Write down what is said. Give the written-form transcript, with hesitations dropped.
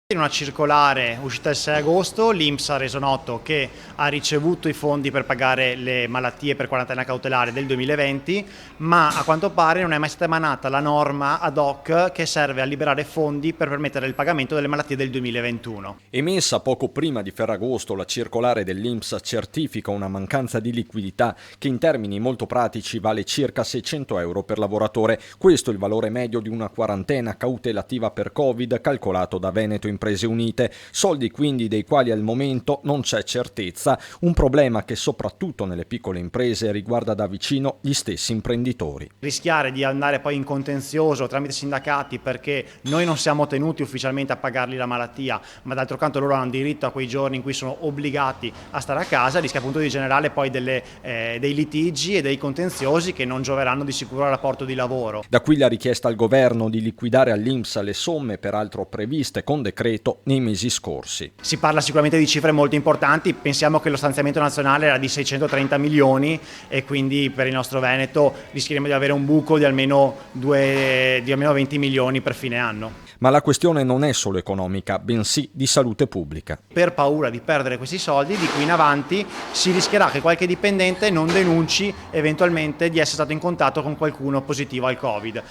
In una circolare uscita il 6 agosto, l'INPS ha reso noto che ha ricevuto i fondi per pagare le malattie per quarantena cautelare del 2020, ma a quanto pare non è mai stata emanata la norma ad hoc che serve a liberare fondi per permettere il pagamento delle malattie del 2021. Emessa poco prima di Ferragosto, la circolare dell'INPS certifica una mancanza di liquidità che in termini molto pratici vale circa 600 euro per lavoratore. Questo è il valore medio di una quarantena cautelativa per Covid calcolato da Veneto Imprese Unite, soldi quindi dei quali al momento non c'è certezza, un problema che soprattutto nelle piccole imprese riguarda da vicino gli stessi imprenditori. Rischiare di andare poi in contenzioso tramite sindacati perché noi non siamo tenuti ufficialmente a pagargli la malattia, ma d'altro canto loro hanno diritto a quei giorni in cui sono obbligati a stare a casa, rischia appunto di generare poi dei litigi e dei contenziosi che non gioveranno di sicuro al rapporto di lavoro. Da qui la richiesta al governo di liquidare all'INPS le somme peraltro previste con decreto nei mesi scorsi. Si parla sicuramente di cifre molto importanti, pensiamo che lo stanziamento nazionale era di 630 milioni e quindi per il nostro Veneto rischieremo di avere un buco di almeno 20 milioni per fine anno. Ma la questione non è solo economica, bensì di salute pubblica. Per paura di perdere questi soldi, di qui in avanti si rischierà che qualche dipendente non denunci eventualmente di essere stato in contatto con qualcuno positivo al Covid.